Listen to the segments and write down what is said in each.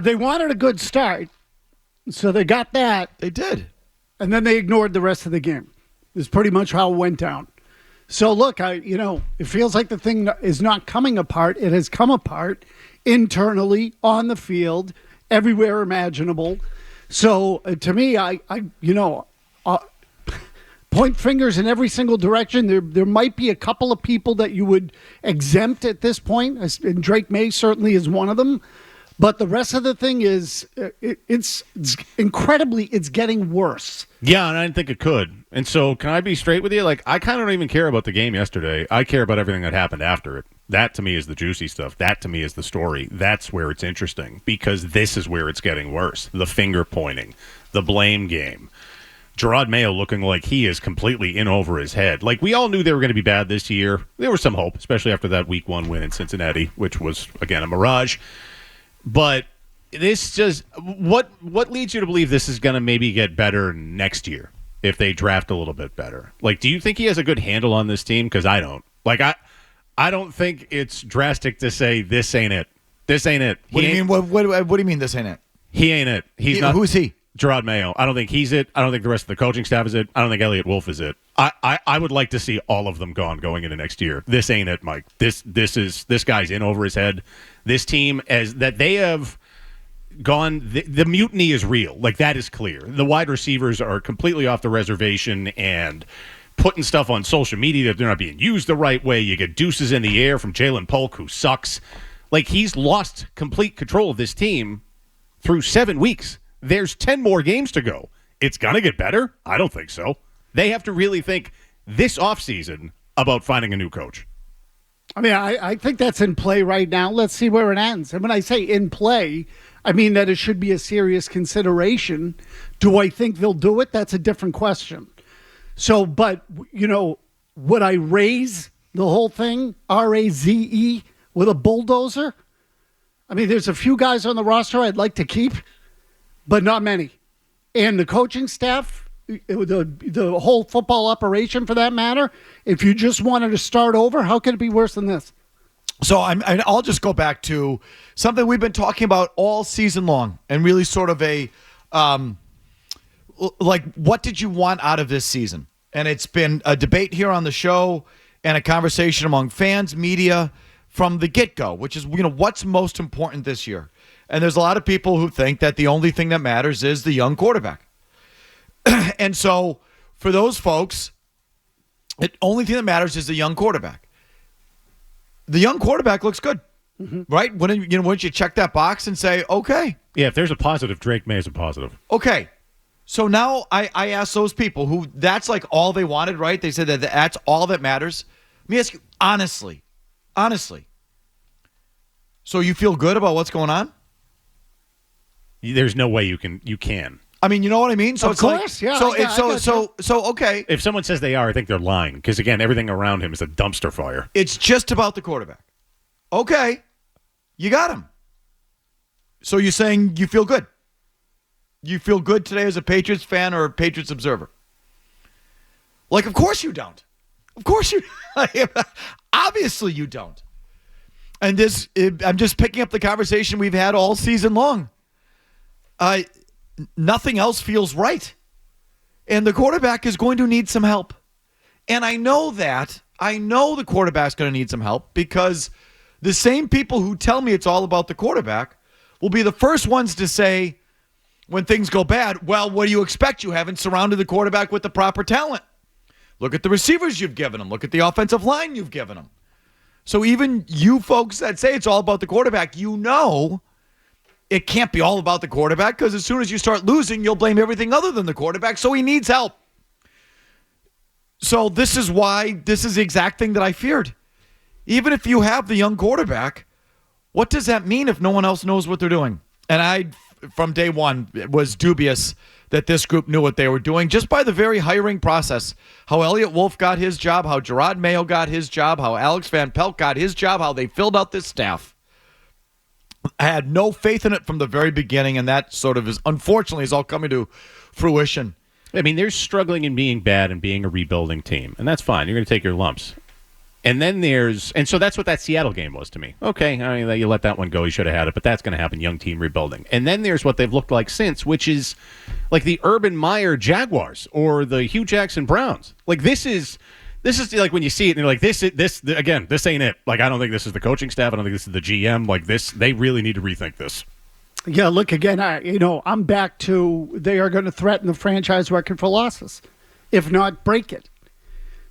They wanted a good start, so they got that. They did. And then they ignored the rest of the game. Is pretty much how it went down. So look, it feels like the thing is not coming apart. It has come apart internally, on the field, everywhere imaginable. So to me, point fingers in every single direction. There might be a couple of people that you would exempt at this point, and Drake May certainly is one of them. But the rest of the thing is, it's incredibly, it's getting worse. Yeah, and I didn't think it could. And so can I be straight with you? Like, I kind of don't even care about the game yesterday. I care about everything that happened after it. That, to me, is the juicy stuff. That, to me, is the story. That's where it's interesting, because this is where it's getting worse. The finger pointing, the blame game. Gerard Mayo looking like he is completely in over his head. Like, we all knew they were going to be bad this year. There was some hope, especially after that Week 1 win in Cincinnati, which was, again, a mirage. But this just what leads you to believe this is going to maybe get better next year if they draft a little bit better? Like, do you think he has a good handle on this team? Because I don't. Like, I don't think it's drastic to say this ain't it. This ain't it. What do you mean? What do you mean this ain't it? He ain't it. He's not. Who's he? Gerard Mayo. I don't think he's it. I don't think the rest of the coaching staff is it. I don't think Elliott Wolf is it. I would like to see all of them gone going into next year. This ain't it, Mike. This guy's in over his head. This team, as that they have gone, the mutiny is real. Like, that is clear. The wide receivers are completely off the reservation and putting stuff on social media that they're not being used the right way. You get deuces in the air from Jalen Polk, who sucks. Like, he's lost complete control of this team through 7 weeks. There's 10 more games to go. It's going to get better? I don't think so. They have to really think this offseason about finding a new coach. I mean, I think that's in play right now. Let's see where it ends. And when I say in play, I mean that it should be a serious consideration. Do I think they'll do it? That's a different question. So, but, would I raise the whole thing, R-A-Z-E, with a bulldozer? I mean, there's a few guys on the roster I'd like to keep, but not many. And the coaching staff, the whole football operation for that matter, if you just wanted to start over, how could it be worse than this? So I'll just go back to something we've been talking about all season long, and really sort of a, what did you want out of this season? And it's been a debate here on the show and a conversation among fans, media, from the get-go, which is, what's most important this year? And there's a lot of people who think that the only thing that matters is the young quarterback. And so for those folks, the only thing that matters is the young quarterback. The young quarterback looks good, right? Wouldn't you check that box and say, okay. Yeah, if there's a positive, Drake May is a positive. Okay. So now I ask those people who that's like all they wanted, right? They said that that's all that matters. Let me ask you, honestly. So you feel good about what's going on? There's no way you can. I mean, you know what I mean? So of it's course, like, yeah. So okay. If someone says they are, I think they're lying, because again, everything around him is a dumpster fire. It's just about the quarterback. Okay, you got him. So you're saying you feel good? You feel good today as a Patriots fan or a Patriots observer? Like, of course you don't. Of course you. Obviously you don't. And I'm just picking up the conversation we've had all season long. Nothing else feels right. And the quarterback is going to need some help. And I know that. I know the quarterback's going to need some help, because the same people who tell me it's all about the quarterback will be the first ones to say, when things go bad, well, what do you expect? You haven't surrounded the quarterback with the proper talent. Look at the receivers you've given him. Look at the offensive line you've given him. So even you folks that say it's all about the quarterback, it can't be all about the quarterback, because as soon as you start losing, you'll blame everything other than the quarterback. So he needs help. So this is the exact thing that I feared. Even if you have the young quarterback, what does that mean if no one else knows what they're doing? And I, from day one, was dubious that this group knew what they were doing, just by the very hiring process. How Elliott Wolf got his job, how Gerard Mayo got his job, how Alex Van Pelt got his job, how they filled out this staff. I had no faith in it from the very beginning, and that sort of unfortunately is all coming to fruition. I mean, they're struggling in being bad and being a rebuilding team, and that's fine. You're going to take your lumps. And then so that's what that Seattle game was to me. Okay, I mean, you let that one go. You should have had it, but that's going to happen. Young team rebuilding. And then there's what they've looked like since, which is like the Urban Meyer Jaguars or the Hugh Jackson Browns. Like this is like when you see it and you're like, this ain't it. Like, I don't think this is the coaching staff. I don't think this is the GM. Like this, they really need to rethink this. Yeah, look, again, I'm back to they are going to threaten the franchise record for losses, if not break it.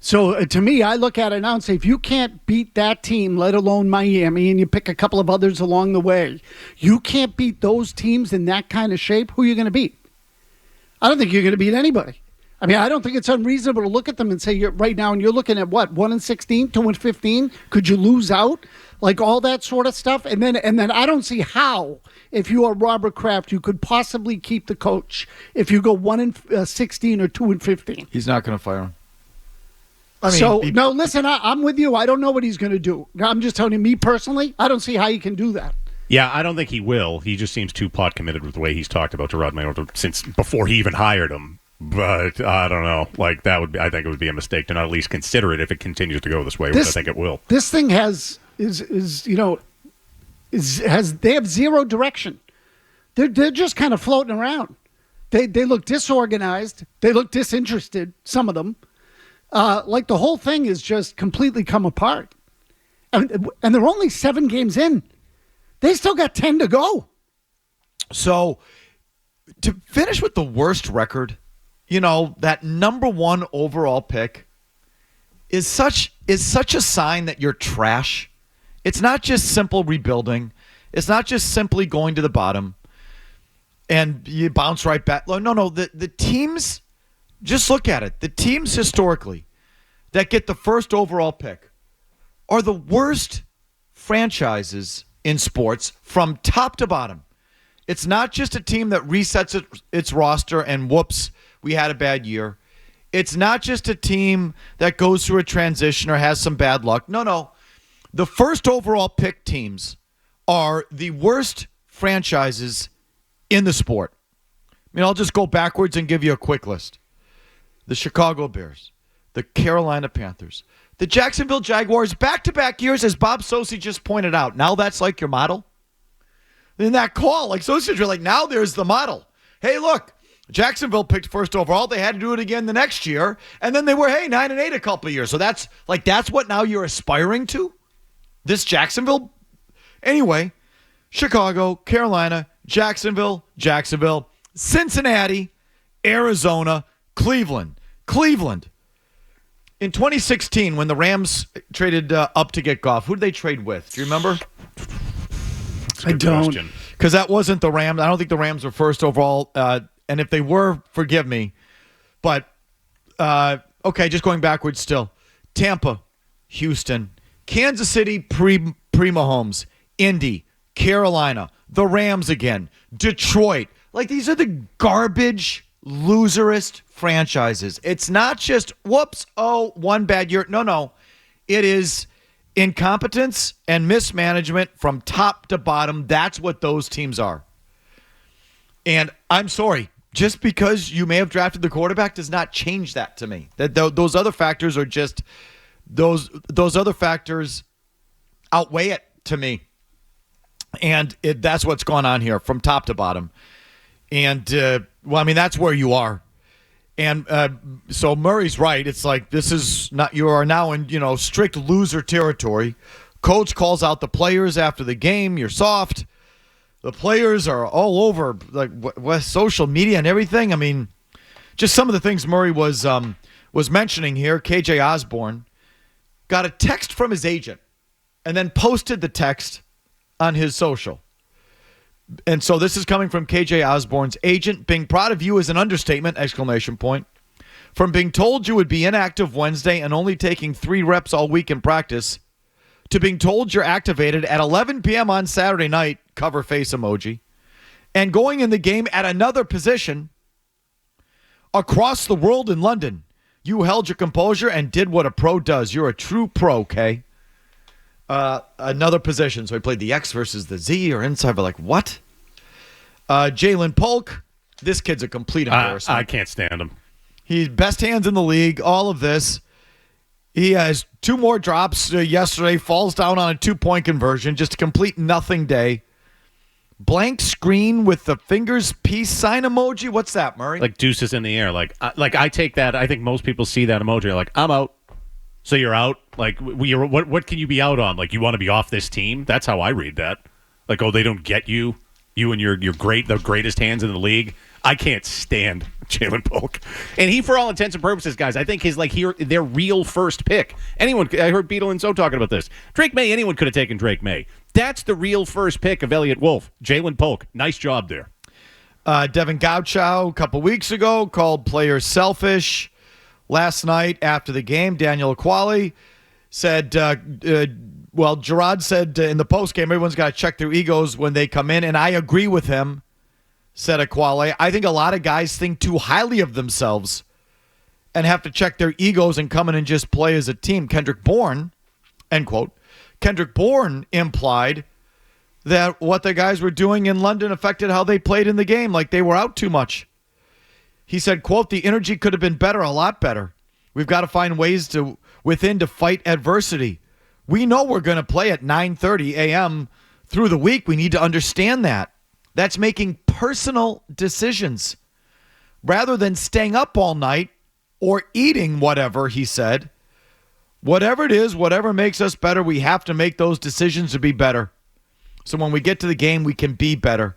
So to me, I look at it now and say, if you can't beat that team, let alone Miami, and you pick a couple of others along the way, you can't beat those teams in that kind of shape, who are you going to beat? I don't think you're going to beat anybody. I mean, I don't think it's unreasonable to look at them and say, right now, and you're looking at what, 1-16, 2-15? Could you lose out? Like all that sort of stuff. And then I don't see how, if you are Robert Kraft, you could possibly keep the coach if you go 1-16 or 2-15. He's not going to fire him. No, listen, I'm with you. I don't know what he's going to do. I'm just telling you, me personally, I don't see how he can do that. Yeah, I don't think he will. He just seems too plot committed with the way he's talked about Gerard Mayo since before he even hired him. But I don't know. Like I think it would be a mistake to not at least consider it if it continues to go this way, which I think it will. This thing they have zero direction. They're just kind of floating around. They look disorganized. They look disinterested. Some of them. Like the whole thing is just completely come apart. And they're only 7 games in. They still got 10 to go. So to finish with the worst record, that number 1 overall pick is such a sign that you're trash. It's not just simple rebuilding. It's not just simply going to the bottom and you bounce right back. No, the teams... Just look at it. The teams historically that get the first overall pick are the worst franchises in sports from top to bottom. It's not just a team that resets its roster and whoops, we had a bad year. It's not just a team that goes through a transition or has some bad luck. No. The first overall pick teams are the worst franchises in the sport. I mean, I'll just go backwards and give you a quick list. The Chicago Bears, the Carolina Panthers, the Jacksonville Jaguars, back-to-back years, as Bob Sosi just pointed out. Now that's like your model. In that call, like Sosi's like, now there's the model. Hey, look, Jacksonville picked first overall. They had to do it again the next year, and then they were 9-8 a couple of years. So that's what now you're aspiring to. This Jacksonville, anyway. Chicago, Carolina, Jacksonville, Cincinnati, Arizona, Cleveland. In 2016, when the Rams traded up to get Goff, who did they trade with? Do you remember? I don't. Because that wasn't the Rams. I don't think the Rams were first overall. And if they were, forgive me. But, okay, just going backwards still. Tampa, Houston, Kansas City, pre-Mahomes, Indy, Carolina, the Rams again, Detroit. Like, these are the garbage, loserist franchises. It's not just, one bad year. No. It is incompetence and mismanagement from top to bottom. That's what those teams are. And I'm sorry, just because you may have drafted the quarterback does not change that to me. Those other factors are just, those other factors outweigh it to me. And that's what's going on here from top to bottom. And, that's where you are. And so Murray's right. It's like you are now in, strict loser territory. Coach calls out the players after the game. You're soft. The players are all over social media and everything. I mean, just some of the things Murray was mentioning here. KJ Osborne got a text from his agent and then posted the text on his social. And so this is coming from KJ Osborne's agent. Being proud of you is an understatement, ! From being told you would be inactive Wednesday and only taking 3 reps all week in practice, to being told you're activated at 11 p.m. on Saturday night, cover face emoji, and going in the game at another position across the world in London. You held your composure and did what a pro does. You're a true pro, Kay. Another position. So he played the X versus the Z or inside, but like, what? Jalen Polk. This kid's a complete embarrassment. I can't stand him. He's best hands in the league. All of this. He has 2 more drops yesterday, falls down on a 2-point conversion, just a complete nothing day. Blank screen with the fingers peace sign emoji. What's that, Murray? Like deuces in the air. Like I take that. I think most people see that emoji. Like, I'm out. So you're out? Like, what can you be out on? Like, you want to be off this team? That's how I read that. Like, oh, they don't get you. You and your the greatest hands in the league. I can't stand Jalen Polk. And he, for all intents and purposes, guys, I think their real first pick. I heard Beetle and So talking about this. Drake May, anyone could have taken Drake May. That's the real first pick of Elliott Wolf. Jalen Polk. Nice job there. Devin Gauchow a couple weeks ago called players selfish. Last night after the game, Daniel Aquali said, Gerard said in the postgame, everyone's got to check their egos when they come in, and I agree with him, said Aquale. I think a lot of guys think too highly of themselves and have to check their egos and come in and just play as a team. Kendrick Bourne, end quote. Kendrick Bourne implied that what the guys were doing in London affected how they played in the game, like they were out too much. He said, quote, the energy could have been better, a lot better. We've got to find ways within to fight adversity. We know we're going to play at 9:30 a.m. through the week. We need to understand that. That's making personal decisions rather than staying up all night or eating whatever, he said. Whatever it is, whatever makes us better, we have to make those decisions to be better. So when we get to the game, we can be better.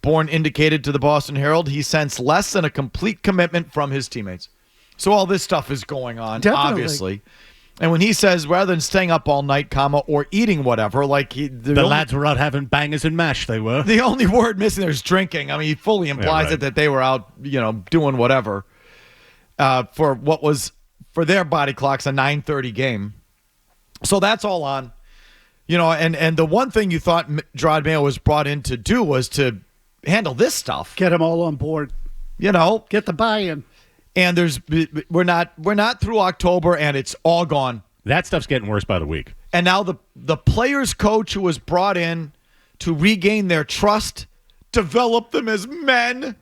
Bourne indicated to the Boston Herald he sensed less than a complete commitment from his teammates. So all this stuff is going on, Definitely. obviously. And when he says rather than staying up all night, or eating whatever, like the lads were out having bangers and mash. They were. The only word missing there is drinking. I mean, he fully implies it that they were out, doing whatever for what was for their body clocks a 9:30 game. So that's all on. And the one thing you thought Gerard Mayo was brought in to do was to handle this stuff. Get them all on board. Get the buy-in. And we're not through October, and it's all gone. That stuff's getting worse by the week. And now the players coach who was brought in to regain their trust, develop them as men.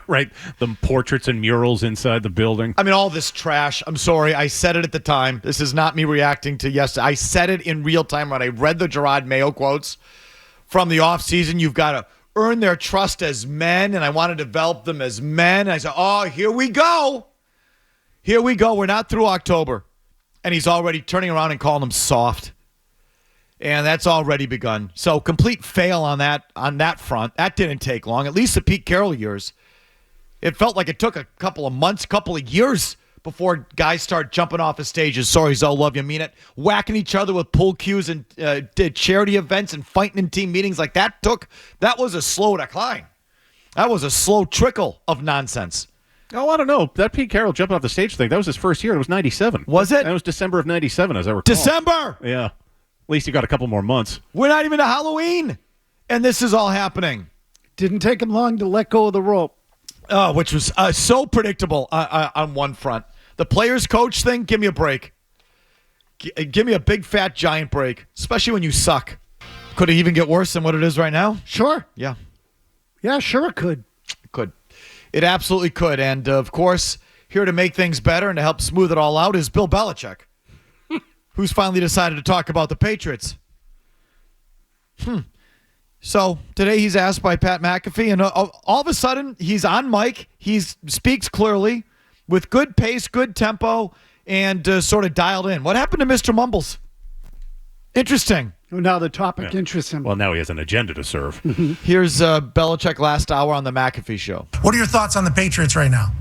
Right. The portraits and murals inside the building. I mean, all this trash. I'm sorry. I said it at the time. This is not me reacting to yesterday. I said it in real time when I read the Gerard Mayo quotes from the offseason. You've got to earn their trust as men, and I want to develop them as men. And I said, oh, here we go. Here we go. We're not through October. And he's already turning around and calling them soft. And that's already begun. So complete fail on that front. That didn't take long. At least the Pete Carroll years. It felt like it took a couple of months, couple of years before guys start jumping off of stages. Sorry, Zoe, love you, mean it. Whacking each other with pool cues and did charity events and fighting in team meetings like that. That was a slow decline. That was a slow trickle of nonsense. Oh, I don't know. That Pete Carroll jumping off the stage thing, that was his first year. It was 97. Was it? That was December of 97, as I recall. December! Yeah. At least you got a couple more months. We're not even to Halloween. And this is all happening. Didn't take him long to let go of the rope. Which was so predictable on one front. The players coach thing, give me a break. Give me a big, fat, giant break, especially when you suck. Could it even get worse than what it is right now? Sure. Yeah. Yeah, sure it could. It could. It absolutely could. And, of course, here to make things better and to help smooth it all out is Bill Belichick, who's finally decided to talk about the Patriots. So today he's asked by Pat McAfee, and all of a sudden he's on mic. He speaks clearly with good pace, good tempo, and sort of dialed in. What happened to Mr. Mumbles? Interesting. Now the topic interests him. Well, now he has an agenda to serve. Here's Belichick last hour on the McAfee Show. What are your thoughts on the Patriots right now?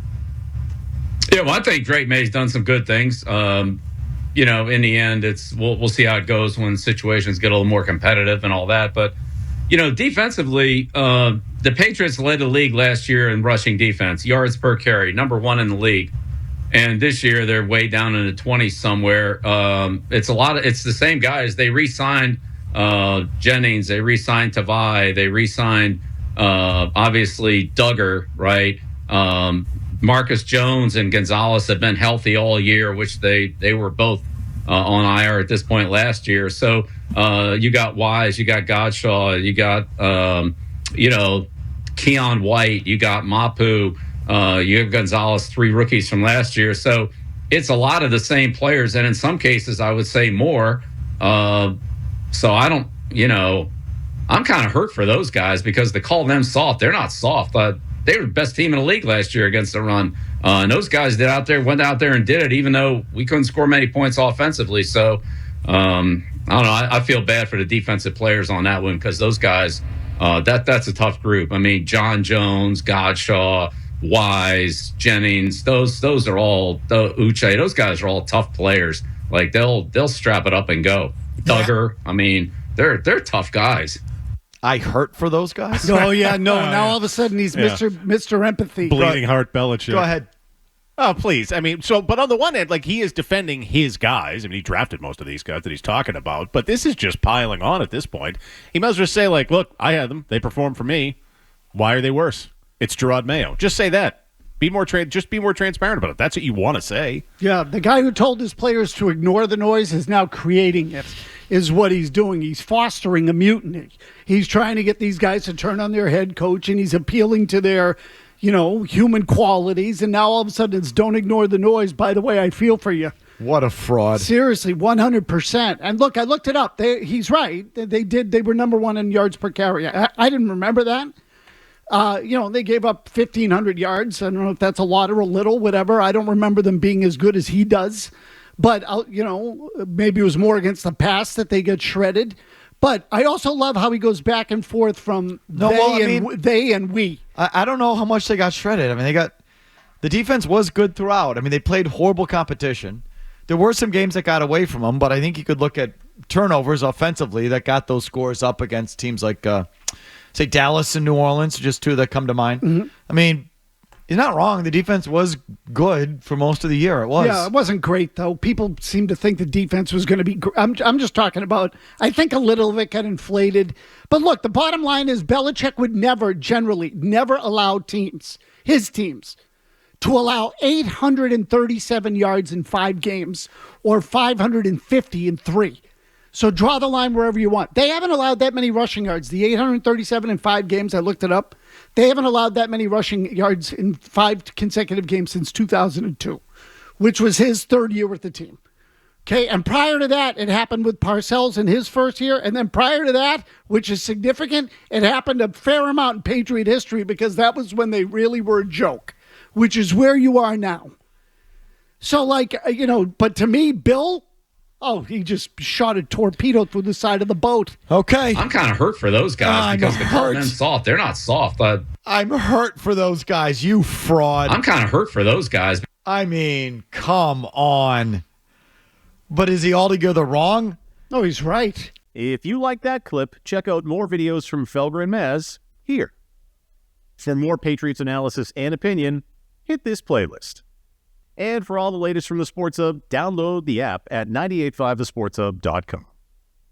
Yeah, well, I think Drake May's done some good things. In the end, we'll see how it goes when situations get a little more competitive and all that. But defensively, the Patriots led the league last year in rushing defense, yards per carry, number 1 in the league. And this year they're way down in the 20s somewhere. It's the same guys. They re-signed Jennings, they re-signed Tavai, they re-signed obviously Duggar, right? Marcus Jones and Gonzalez have been healthy all year, which they were both on IR at this point last year. So you got Wise, you got Godshaw, you got Keon White, you got Mapu, you have Gonzalez, 3 rookies from last year. So it's a lot of the same players, and in some cases, I would say more. So I don't, I'm kind of hurt for those guys because to call them soft, they're not soft. They were the best team in the league last year against the run. And those guys went out there and did it, even though we couldn't score many points offensively. So I don't know. I feel bad for the defensive players on that one because those guys, that's a tough group. I mean, John Jones, Godshaw, Wise, Jennings, those are all Uche. Those guys are all tough players. Like they'll strap it up and go. Duggar, I mean, they're tough guys. I hurt for those guys. Oh yeah, no. Now all of a sudden he's Mr. Empathy. Bleeding heart Belichick. Go ahead. Oh, please. I mean, but on the one hand, like, he is defending his guys. I mean, he drafted most of these guys that he's talking about, but this is just piling on at this point. He might as well say, like, look, I had them. They performed for me. Why are they worse? It's Gerard Mayo. Just say that. Just be more transparent about it. That's what you want to say. Yeah, the guy who told his players to ignore the noise is now creating it, is what he's doing. He's fostering a mutiny. He's trying to get these guys to turn on their head coach, and he's appealing to their, human qualities. And now all of a sudden it's don't ignore the noise. By the way, I feel for you. What a fraud. Seriously, 100%. And look, I looked it up. He's right. They were number one in yards per carry. I didn't remember that. They gave up 1,500 yards. I don't know if that's a lot or a little, whatever. I don't remember them being as good as he does. But, maybe it was more against the pass that they get shredded. But I also love how he goes back and forth from they and we. I don't know how much they got shredded. I mean, the defense was good throughout. I mean, they played horrible competition. There were some games that got away from them, but I think you could look at turnovers offensively that got those scores up against teams like, say, Dallas and New Orleans, just two that come to mind. Mm-hmm. I mean, you're not wrong. The defense was good for most of the year. It was. Yeah, it wasn't great, though. People seem to think the defense was going to be I'm just talking about, I think a little of it got inflated. But look, the bottom line is Belichick would never allow his teams, to allow 837 yards in 5 games or 550 in 3. So draw the line wherever you want. They haven't allowed that many rushing yards. The 837 in 5 games, I looked it up. They haven't allowed that many rushing yards in 5 consecutive games since 2002, which was his 3rd year with the team. Okay, and prior to that, it happened with Parcells in his first year. And then prior to that, which is significant, it happened a fair amount in Patriot history because that was when they really were a joke, which is where you are now. So, but to me, Bill... Oh, he just shot a torpedo through the side of the boat. Okay. I'm kind of hurt for those guys because they call them soft. They're not soft. I'm hurt for those guys, you fraud. I'm kind of hurt for those guys. I mean, come on. But is he altogether wrong? No, he's right. If you like that clip, check out more videos from Felger and Mazz here. For more Patriots analysis and opinion, hit this playlist. And for all the latest from the Sports Hub, download the app at 985thesportshub.com.